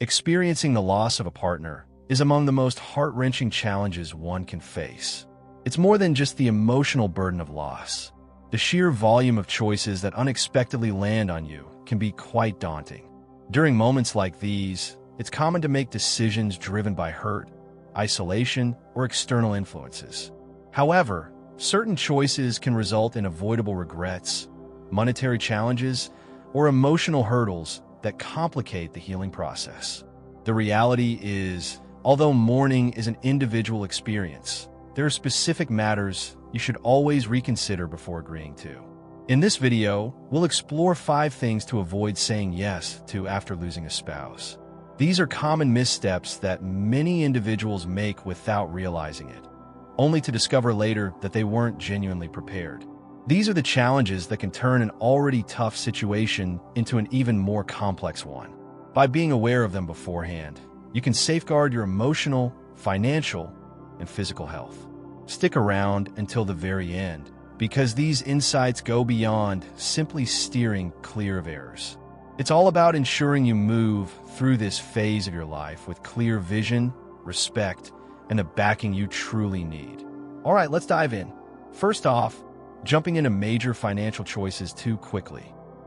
Experiencing the loss of a partner is among the most heart-wrenching challenges one can face. It's more than just the emotional burden of loss. The sheer volume of choices that unexpectedly land on you can be quite daunting. During moments like these, it's common to make decisions driven by hurt, isolation, or external influences. However, certain choices can result in avoidable regrets, monetary challenges, or emotional hurdles that complicate the healing process. The reality is, although mourning is an individual experience, there are specific matters you should always reconsider before agreeing to. In this video, we'll explore 5 things to avoid saying yes to after losing a spouse. These are common missteps that many individuals make without realizing it, only to discover later that they weren't genuinely prepared. These are the challenges that can turn an already tough situation into an even more complex one. By being aware of them beforehand, you can safeguard your emotional, financial, and physical health. Stick around until the very end, because these insights go beyond simply steering clear of errors. It's all about ensuring you move through this phase of your life with clear vision, respect, and the backing you truly need. All right, let's dive in. First off, jumping into major financial choices too quickly.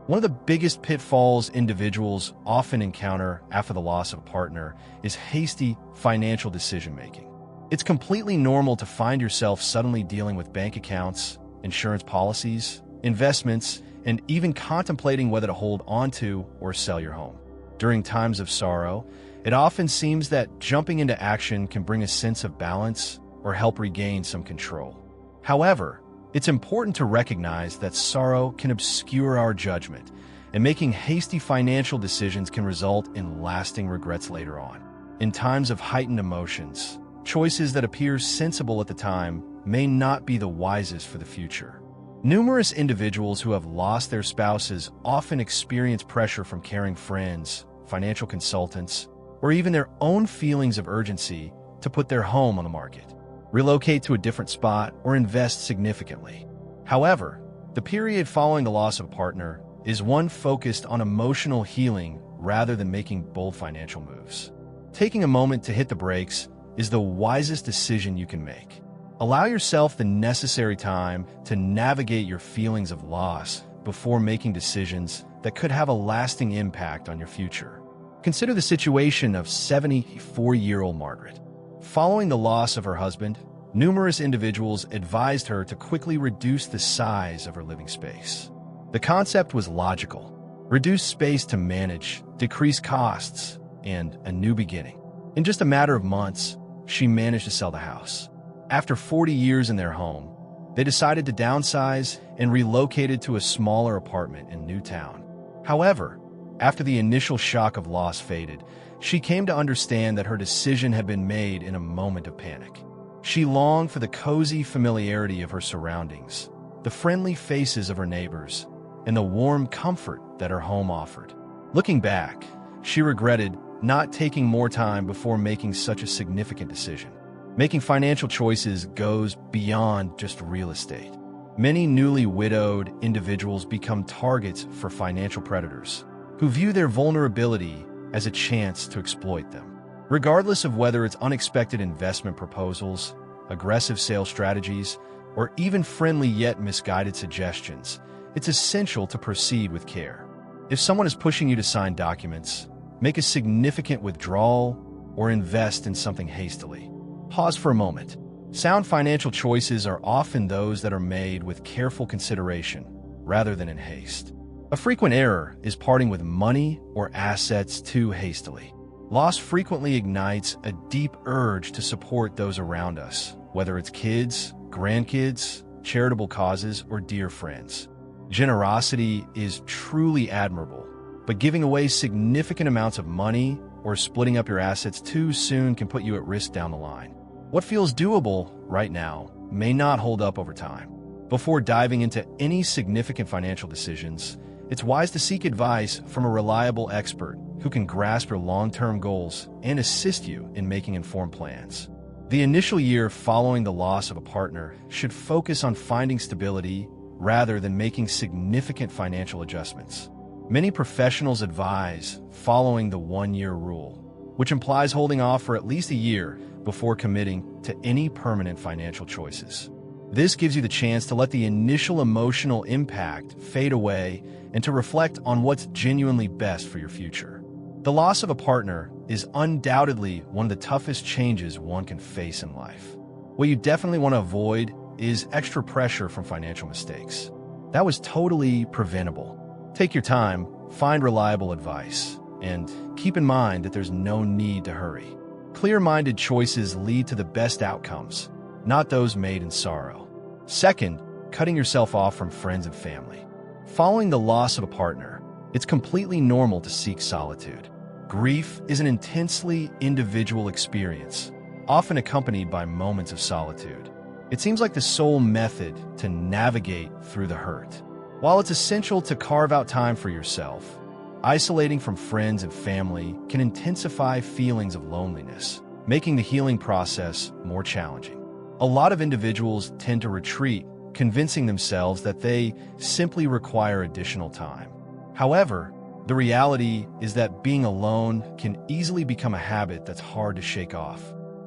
One of the biggest pitfalls individuals often encounter after the loss of a partner is hasty financial decision-making. It's completely normal to find yourself suddenly dealing with bank accounts, insurance policies, investments, and even contemplating whether to hold onto or sell your home. During times of sorrow, it often seems that jumping into action can bring a sense of balance or help regain some control. However, it's important to recognize that sorrow can obscure our judgment, and making hasty financial decisions can result in lasting regrets later on. In times of heightened emotions, choices that appear sensible at the time may not be the wisest for the future. Numerous individuals who have lost their spouses often experience pressure from caring friends, financial consultants, or even their own feelings of urgency to put their home on the market, relocate to a different spot, or invest significantly. However, the period following the loss of a partner is one focused on emotional healing rather than making bold financial moves. Taking a moment to hit the brakes is the wisest decision you can make. Allow yourself the necessary time to navigate your feelings of loss before making decisions that could have a lasting impact on your future. Consider the situation of 74-year-old Margaret. Following the loss of her husband, numerous individuals advised her to quickly reduce the size of her living space. The concept was logical: reduce space to manage, decrease costs, and a new beginning. In just a matter of months, she managed to sell the house. After 40 years in their home, they decided to downsize and relocated to a smaller apartment in Newtown. However, after the initial shock of loss faded, she came to understand that her decision had been made in a moment of panic. She longed for the cozy familiarity of her surroundings, the friendly faces of her neighbors, and the warm comfort that her home offered. Looking back, she regretted not taking more time before making such a significant decision. Making financial choices goes beyond just real estate. Many newly widowed individuals become targets for financial predators who view their vulnerability as a chance to exploit them. Regardless of whether it's unexpected investment proposals, aggressive sales strategies, or even friendly yet misguided suggestions, it's essential to proceed with care. If someone is pushing you to sign documents, make a significant withdrawal, or invest in something hastily, pause for a moment. Sound financial choices are often those that are made with careful consideration rather than in haste. A frequent error is parting with money or assets too hastily. Loss frequently ignites a deep urge to support those around us, whether it's kids, grandkids, charitable causes, or dear friends. Generosity is truly admirable, but giving away significant amounts of money or splitting up your assets too soon can put you at risk down the line. What feels doable right now may not hold up over time. Before diving into any significant financial decisions, it's wise to seek advice from a reliable expert who can grasp your long-term goals and assist you in making informed plans. The initial year following the loss of a partner should focus on finding stability rather than making significant financial adjustments. Many professionals advise following the one-year rule, which implies holding off for at least a year before committing to any permanent financial choices. This gives you the chance to let the initial emotional impact fade away and to reflect on what's genuinely best for your future. The loss of a partner is undoubtedly one of the toughest changes one can face in life. What you definitely want to avoid is extra pressure from financial mistakes. That was totally preventable. Take your time, find reliable advice, and keep in mind that there's no need to hurry. Clear-minded choices lead to the best outcomes, not those made in sorrow. Second, cutting yourself off from friends and family. Following the loss of a partner, it's completely normal to seek solitude. Grief is an intensely individual experience, often accompanied by moments of solitude. It seems like the sole method to navigate through the hurt. While it's essential to carve out time for yourself, isolating from friends and family can intensify feelings of loneliness, making the healing process more challenging. A lot of individuals tend to retreat, convincing themselves that they simply require additional time. However, the reality is that being alone can easily become a habit that's hard to shake off.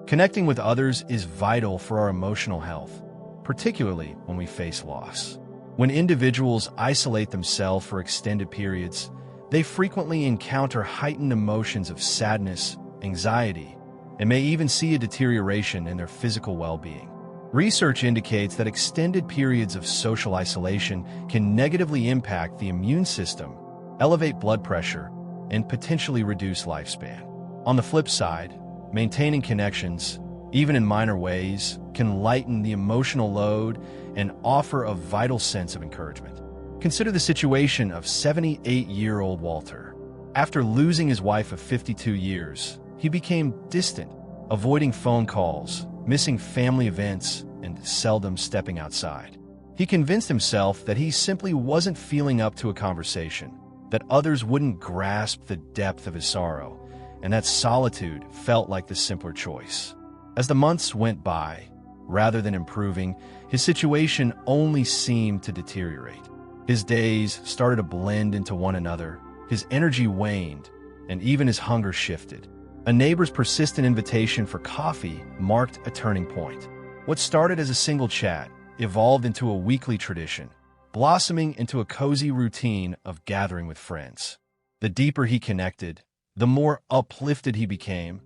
Connecting with others is vital for our emotional health, particularly when we face loss. When individuals isolate themselves for extended periods, they frequently encounter heightened emotions of sadness, anxiety, and may even see a deterioration in their physical well-being. Research indicates that extended periods of social isolation can negatively impact the immune system, elevate blood pressure, and potentially reduce lifespan. On the flip side, maintaining connections, even in minor ways, can lighten the emotional load and offer a vital sense of encouragement. Consider the situation of 78-year-old Walter. After losing his wife of 52 years, he became distant, avoiding phone calls, missing family events, and seldom stepping outside. He convinced himself that he simply wasn't feeling up to a conversation, that others wouldn't grasp the depth of his sorrow, and that solitude felt like the simpler choice. As the months went by, rather than improving, his situation only seemed to deteriorate. His days started to blend into one another, his energy waned, and even his hunger shifted. A neighbor's persistent invitation for coffee marked a turning point. What started as a single chat evolved into a weekly tradition, blossoming into a cozy routine of gathering with friends. The deeper he connected, the more uplifted he became,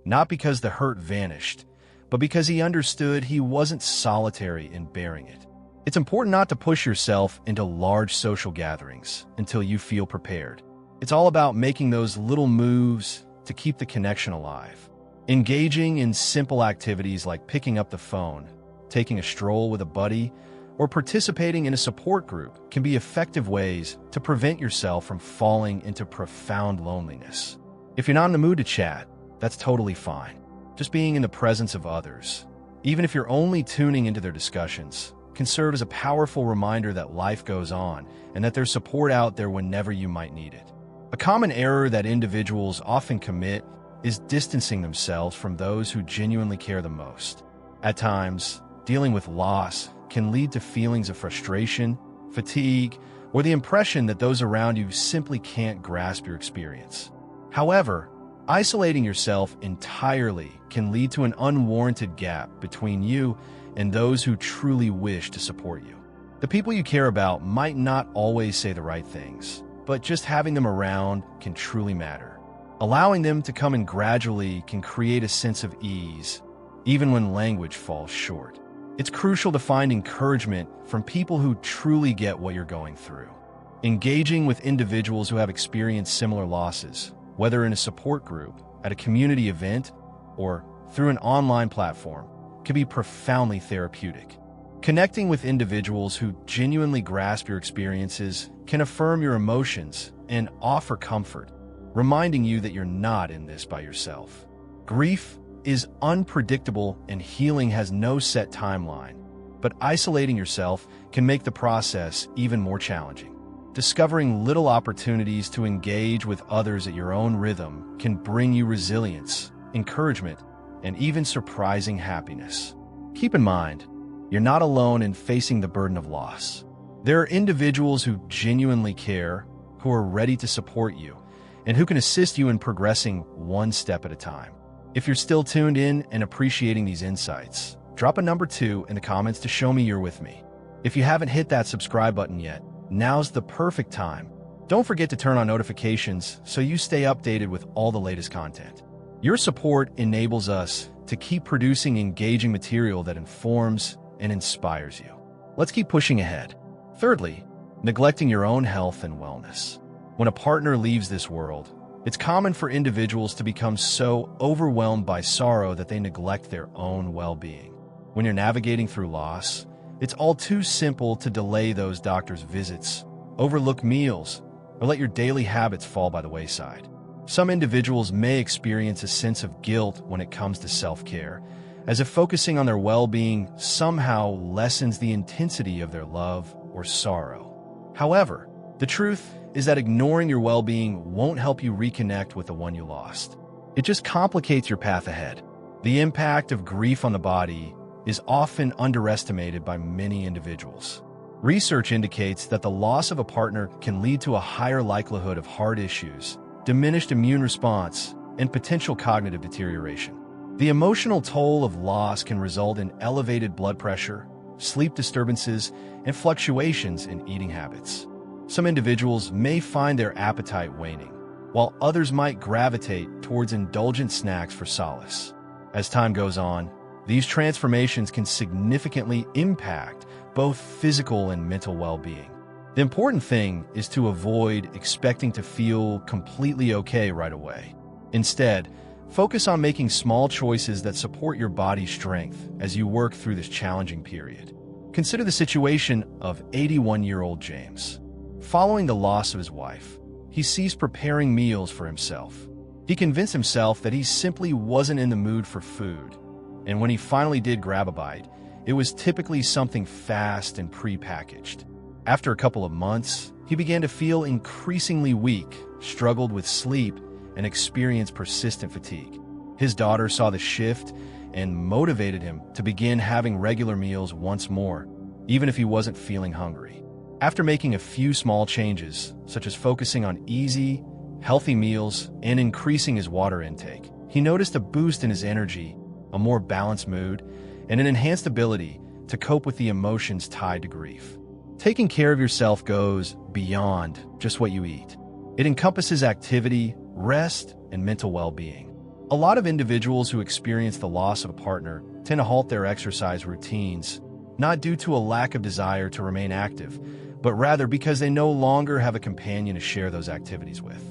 not because the hurt vanished, but because he understood he wasn't solitary in bearing it. It's important not to push yourself into large social gatherings until you feel prepared. It's all about making those little moves to keep the connection alive. Engaging in simple activities like picking up the phone, taking a stroll with a buddy, or participating in a support group can be effective ways to prevent yourself from falling into profound loneliness. If you're not in the mood to chat, that's totally fine. Just being in the presence of others, even if you're only tuning into their discussions, can serve as a powerful reminder that life goes on and that there's support out there whenever you might need it. A common error that individuals often commit is distancing themselves from those who genuinely care the most. At times, dealing with loss can lead to feelings of frustration, fatigue, or the impression that those around you simply can't grasp your experience. However, isolating yourself entirely can lead to an unwarranted gap between you and those who truly wish to support you. The people you care about might not always say the right things, but just having them around can truly matter. Allowing them to come in gradually can create a sense of ease, even when language falls short. It's crucial to find encouragement from people who truly get what you're going through. Engaging with individuals who have experienced similar losses, whether in a support group, at a community event, or through an online platform, can be profoundly therapeutic. Connecting with individuals who genuinely grasp your experiences can affirm your emotions and offer comfort, reminding you that you're not in this by yourself. Grief is unpredictable and healing has no set timeline, but isolating yourself can make the process even more challenging. Discovering little opportunities to engage with others at your own rhythm can bring you resilience, encouragement, and even surprising happiness. Keep in mind, you're not alone in facing the burden of loss. There are individuals who genuinely care, who are ready to support you, and who can assist you in progressing one step at a time. If you're still tuned in and appreciating these insights, drop a number 2 in the comments to show me you're with me. If you haven't hit that subscribe button yet, now's the perfect time. Don't forget to turn on notifications so you stay updated with all the latest content. Your support enables us to keep producing engaging material that informs and inspires you. Let's keep pushing ahead. Thirdly, neglecting your own health and wellness. When a partner leaves this world, it's common for individuals to become so overwhelmed by sorrow that they neglect their own well-being. When you're navigating through loss, it's all too simple to delay those doctor's visits, overlook meals, or let your daily habits fall by the wayside. Some individuals may experience a sense of guilt when it comes to self-care, as if focusing on their well-being somehow lessens the intensity of their love or sorrow. However, the truth is that ignoring your well-being won't help you reconnect with the one you lost. It just complicates your path ahead. The impact of grief on the body is often underestimated by many individuals. Research indicates that the loss of a partner can lead to a higher likelihood of heart issues, diminished immune response, and potential cognitive deterioration. The emotional toll of loss can result in elevated blood pressure, sleep disturbances, and fluctuations in eating habits. Some individuals may find their appetite waning, while others might gravitate towards indulgent snacks for solace. As time goes on, these transformations can significantly impact both physical and mental well-being. The important thing is to avoid expecting to feel completely okay right away. Instead, focus on making small choices that support your body's strength as you work through this challenging period. Consider the situation of 81-year-old James. Following the loss of his wife, he ceased preparing meals for himself. He convinced himself that he simply wasn't in the mood for food, and when he finally did grab a bite, it was typically something fast and pre-packaged. After a couple of months, he began to feel increasingly weak, struggled with sleep, and experienced persistent fatigue. His daughter saw the shift and motivated him to begin having regular meals once more, even if he wasn't feeling hungry. After making a few small changes, such as focusing on easy, healthy meals and increasing his water intake, he noticed a boost in his energy, a more balanced mood, and an enhanced ability to cope with the emotions tied to grief. Taking care of yourself goes beyond just what you eat. It encompasses activity, rest, and mental well-being. A lot of individuals who experience the loss of a partner tend to halt their exercise routines, not due to a lack of desire to remain active, but rather because they no longer have a companion to share those activities with.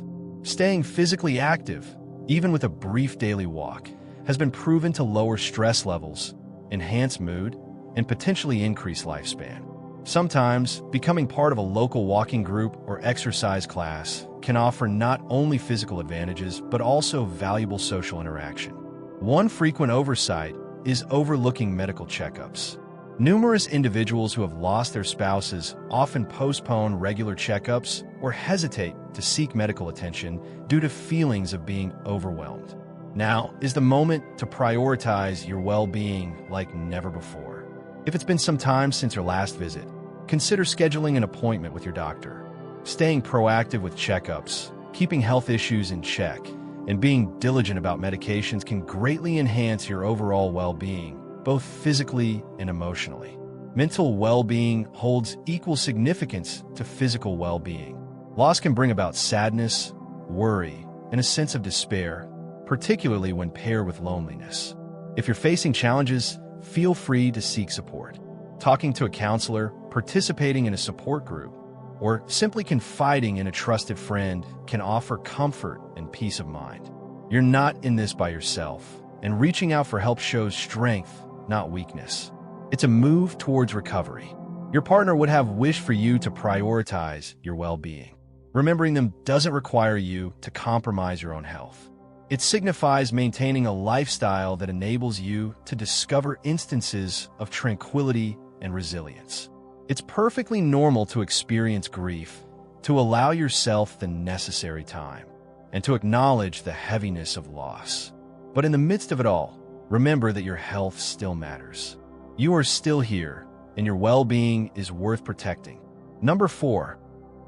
Staying physically active, even with a brief daily walk, has been proven to lower stress levels, enhance mood, and potentially increase lifespan. Sometimes, becoming part of a local walking group or exercise class can offer not only physical advantages, but also valuable social interaction. One frequent oversight is overlooking medical checkups. Numerous individuals who have lost their spouses often postpone regular checkups or hesitate to seek medical attention due to feelings of being overwhelmed. Now is the moment to prioritize your well-being like never before. If it's been some time since your last visit, consider scheduling an appointment with your doctor. Staying proactive with checkups, keeping health issues in check, and being diligent about medications can greatly enhance your overall well-being, both physically and emotionally. Mental well-being holds equal significance to physical well-being. Loss can bring about sadness, worry, and a sense of despair, particularly when paired with loneliness. If you're facing challenges, feel free to seek support. Talking to a counselor, participating in a support group, or simply confiding in a trusted friend can offer comfort and peace of mind. You're not in this by yourself, and reaching out for help shows strength, not weakness. It's a move towards recovery. Your partner would have wished for you to prioritize your well-being. Remembering them doesn't require you to compromise your own health. It signifies maintaining a lifestyle that enables you to discover instances of tranquility and resilience. It's perfectly normal to experience grief, to allow yourself the necessary time, and to acknowledge the heaviness of loss. But in the midst of it all, remember that your health still matters. You are still here, and your well-being is worth protecting. Number 4,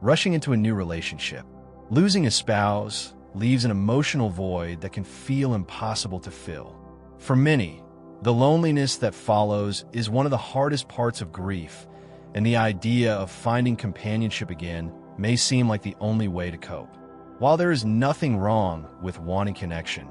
rushing into a new relationship. Losing a spouse leaves an emotional void that can feel impossible to fill. For many, the loneliness that follows is one of the hardest parts of grief, and the idea of finding companionship again may seem like the only way to cope. While there is nothing wrong with wanting connection,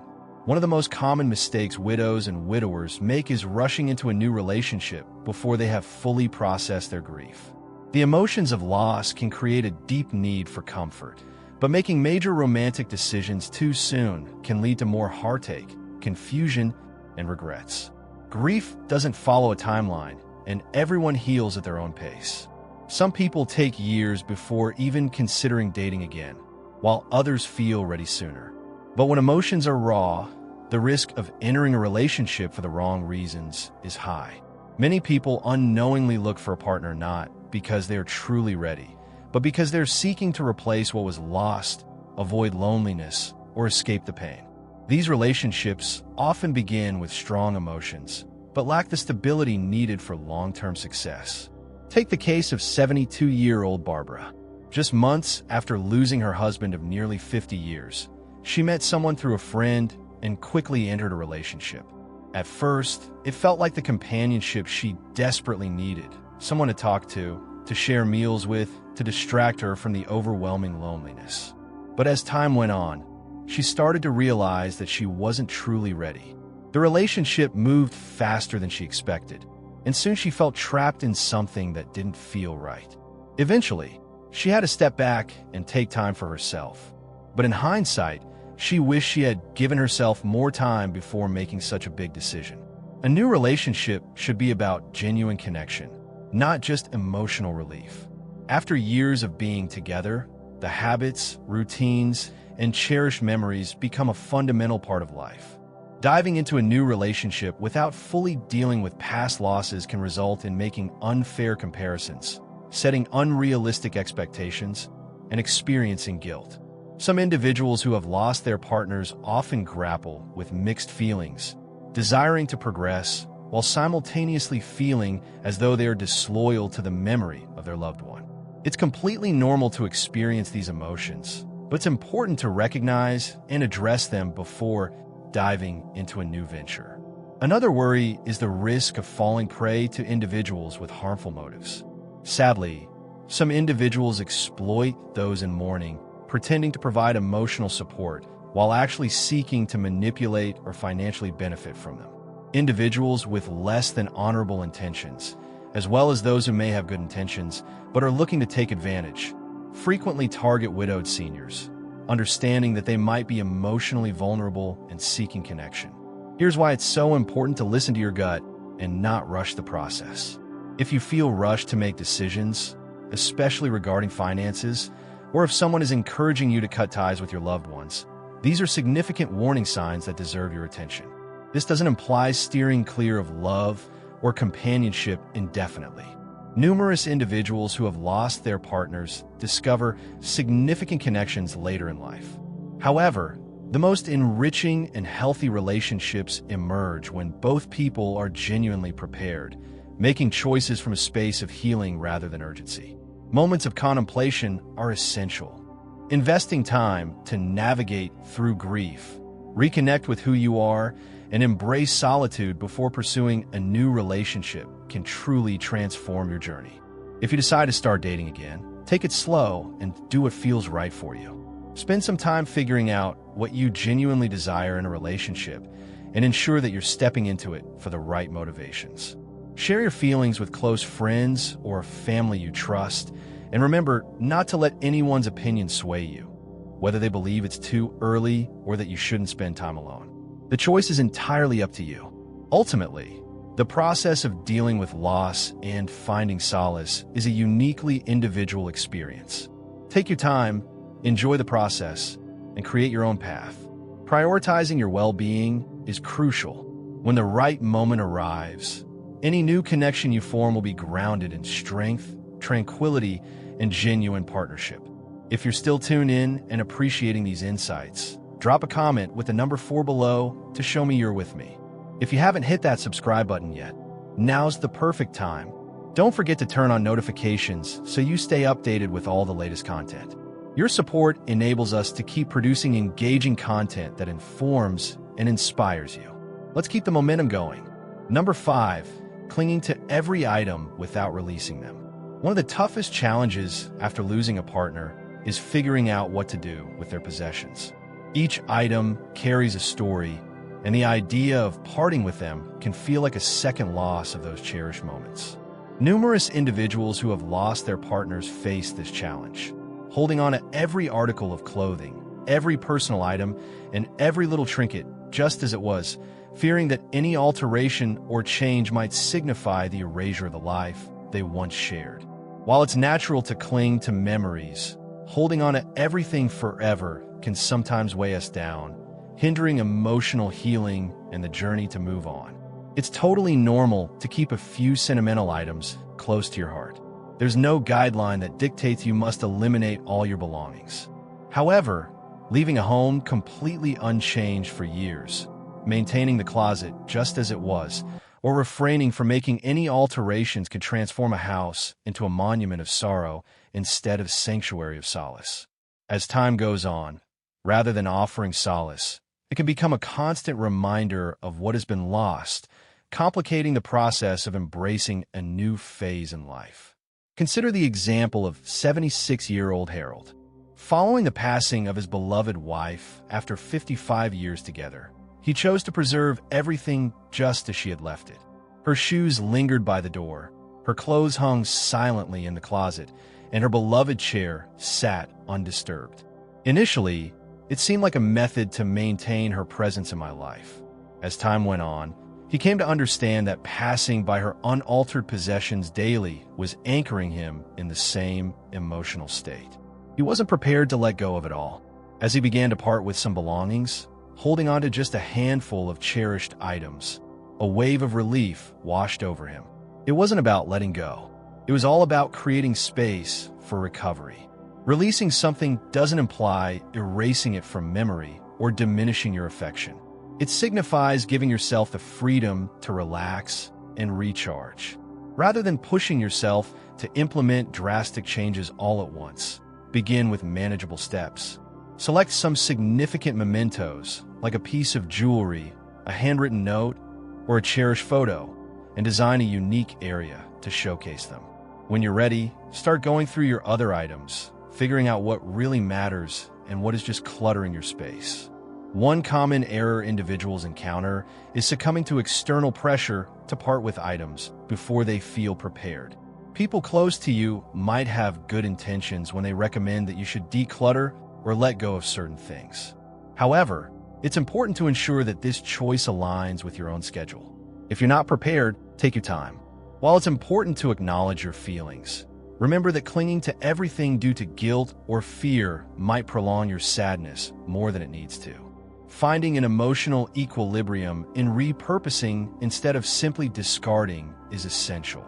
one of the most common mistakes widows and widowers make is rushing into a new relationship before they have fully processed their grief. The emotions of loss can create a deep need for comfort, but making major romantic decisions too soon can lead to more heartache, confusion, and regrets. Grief doesn't follow a timeline, and everyone heals at their own pace. Some people take years before even considering dating again, while others feel ready sooner. But when emotions are raw, the risk of entering a relationship for the wrong reasons is high. Many people unknowingly look for a partner not because they are truly ready, but because they're seeking to replace what was lost, avoid loneliness, or escape the pain. These relationships often begin with strong emotions, but lack the stability needed for long-term success. Take the case of 72-year-old Barbara. Just months after losing her husband of nearly 50 years, she met someone through a friend and quickly entered a relationship. At first, it felt like the companionship she desperately needed, someone to talk to share meals with, to distract her from the overwhelming loneliness. But as time went on, she started to realize that she wasn't truly ready. The relationship moved faster than she expected, and soon she felt trapped in something that didn't feel right. Eventually, she had to step back and take time for herself. But in hindsight, she wished she had given herself more time before making such a big decision. A new relationship should be about genuine connection, not just emotional relief. After years of being together, the habits, routines, and cherished memories become a fundamental part of life. Diving into a new relationship without fully dealing with past losses can result in making unfair comparisons, setting unrealistic expectations, and experiencing guilt. Some individuals who have lost their partners often grapple with mixed feelings, desiring to progress while simultaneously feeling as though they are disloyal to the memory of their loved one. It's completely normal to experience these emotions, but it's important to recognize and address them before diving into a new venture. Another worry is the risk of falling prey to individuals with harmful motives. Sadly, some individuals exploit those in mourning, pretending to provide emotional support while actually seeking to manipulate or financially benefit from them. Individuals with less than honorable intentions, as well as those who may have good intentions but are looking to take advantage, frequently target widowed seniors, understanding that they might be emotionally vulnerable and seeking connection. Here's why it's so important to listen to your gut and not rush the process. If you feel rushed to make decisions, especially regarding finances, or if someone is encouraging you to cut ties with your loved ones, these are significant warning signs that deserve your attention. This doesn't imply steering clear of love or companionship indefinitely. Numerous individuals who have lost their partners discover significant connections later in life. However, the most enriching and healthy relationships emerge when both people are genuinely prepared, making choices from a space of healing rather than urgency. Moments of contemplation are essential. Investing time to navigate through grief, reconnect with who you are, and embrace solitude before pursuing a new relationship can truly transform your journey. If you decide to start dating again, take it slow and do what feels right for you. Spend some time figuring out what you genuinely desire in a relationship and ensure that you're stepping into it for the right motivations. Share your feelings with close friends or family you trust, and remember not to let anyone's opinion sway you, whether they believe it's too early or that you shouldn't spend time alone. The choice is entirely up to you. Ultimately, the process of dealing with loss and finding solace is a uniquely individual experience. Take your time, enjoy the process, and create your own path. Prioritizing your well-being is crucial. When the right moment arrives, any new connection you form will be grounded in strength, tranquility, and genuine partnership. If you're still tuned in and appreciating these insights, drop a comment with the number 4 below to show me you're with me. If you haven't hit that subscribe button yet, now's the perfect time. Don't forget to turn on notifications so you stay updated with all the latest content. Your support enables us to keep producing engaging content that informs and inspires you. Let's keep the momentum going. Number 5, clinging to every item without releasing them. One of the toughest challenges after losing a partner is figuring out what to do with their possessions. Each item carries a story, and the idea of parting with them can feel like a second loss of those cherished moments. Numerous individuals who have lost their partners face this challenge, holding on to every article of clothing, every personal item, and every little trinket just as it was, fearing that any alteration or change might signify the erasure of the life they once shared. While it's natural to cling to memories, holding on to everything forever can sometimes weigh us down, hindering emotional healing and the journey to move on. It's totally normal to keep a few sentimental items close to your heart. There's no guideline that dictates you must eliminate all your belongings. However, leaving a home completely unchanged for years, maintaining the closet just as it was, or refraining from making any alterations could transform a house into a monument of sorrow instead of sanctuary of solace. As time goes on, rather than offering solace, it can become a constant reminder of what has been lost, complicating the process of embracing a new phase in life. Consider the example of 76-year-old Harold. Following the passing of his beloved wife after 55 years together, he chose to preserve everything just as she had left it. Her shoes lingered by the door, her clothes hung silently in the closet, and her beloved chair sat undisturbed. Initially, it seemed like a method to maintain her presence in my life. As time went on, he came to understand that passing by her unaltered possessions daily was anchoring him in the same emotional state. He wasn't prepared to let go of it all. As he began to part with some belongings, holding on to just a handful of cherished items, a wave of relief washed over him. It wasn't about letting go. It was all about creating space for recovery. Releasing something doesn't imply erasing it from memory or diminishing your affection. It signifies giving yourself the freedom to relax and recharge. Rather than pushing yourself to implement drastic changes all at once, begin with manageable steps. Select some significant mementos, like a piece of jewelry, a handwritten note, or a cherished photo, and design a unique area to showcase them. When you're ready, start going through your other items, figuring out what really matters and what is just cluttering your space. One common error individuals encounter is succumbing to external pressure to part with items before they feel prepared. People close to you might have good intentions when they recommend that you should declutter or let go of certain things. However, it's important to ensure that this choice aligns with your own schedule. If you're not prepared, take your time. While it's important to acknowledge your feelings, remember that clinging to everything due to guilt or fear might prolong your sadness more than it needs to. Finding an emotional equilibrium in repurposing instead of simply discarding is essential.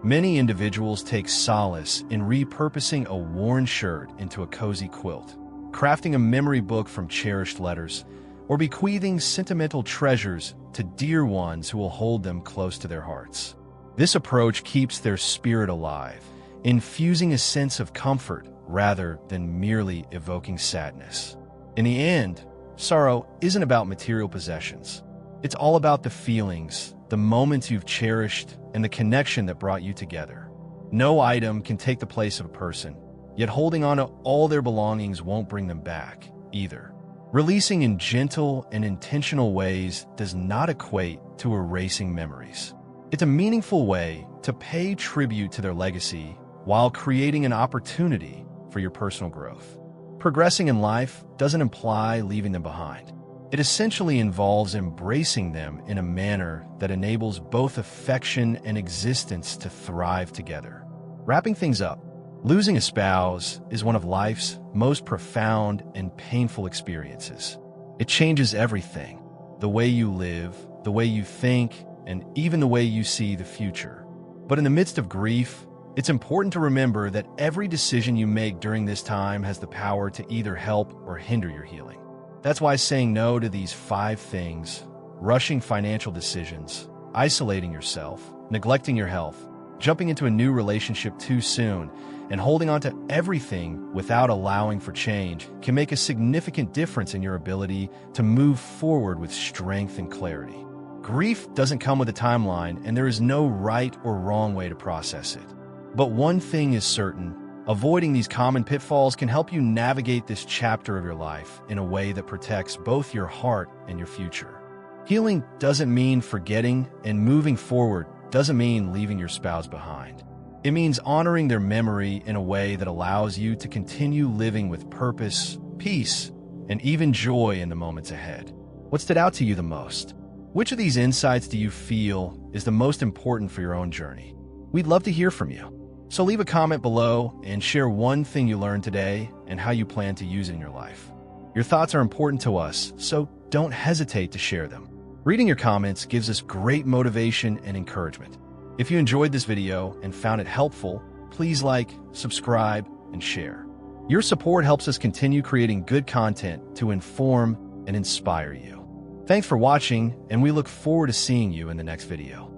Many individuals take solace in repurposing a worn shirt into a cozy quilt, crafting a memory book from cherished letters, or bequeathing sentimental treasures to dear ones who will hold them close to their hearts. This approach keeps their spirit alive, infusing a sense of comfort rather than merely evoking sadness. In the end, sorrow isn't about material possessions. It's all about the feelings, the moments you've cherished, and the connection that brought you together. No item can take the place of a person, yet holding on to all their belongings won't bring them back, either. Releasing in gentle and intentional ways does not equate to erasing memories. It's a meaningful way to pay tribute to their legacy while creating an opportunity for your personal growth. Progressing in life doesn't imply leaving them behind. It essentially involves embracing them in a manner that enables both affection and existence to thrive together. Wrapping things up, losing a spouse is one of life's most profound and painful experiences. It changes everything: the way you live, the way you think, and even the way you see the future. But in the midst of grief, it's important to remember that every decision you make during this time has the power to either help or hinder your healing. That's why saying no to these 5 things, rushing financial decisions, isolating yourself, neglecting your health, jumping into a new relationship too soon, and holding on to everything without allowing for change can make a significant difference in your ability to move forward with strength and clarity. Grief doesn't come with a timeline, and there is no right or wrong way to process it. But one thing is certain: avoiding these common pitfalls can help you navigate this chapter of your life in a way that protects both your heart and your future. Healing doesn't mean forgetting, and moving forward doesn't mean leaving your spouse behind. It means honoring their memory in a way that allows you to continue living with purpose, peace, and even joy in the moments ahead. What stood out to you the most? Which of these insights do you feel is the most important for your own journey? We'd love to hear from you. So leave a comment below and share one thing you learned today and how you plan to use it in your life. Your thoughts are important to us, so don't hesitate to share them. Reading your comments gives us great motivation and encouragement. If you enjoyed this video and found it helpful, please like, subscribe, and share. Your support helps us continue creating good content to inform and inspire you. Thanks for watching, and we look forward to seeing you in the next video.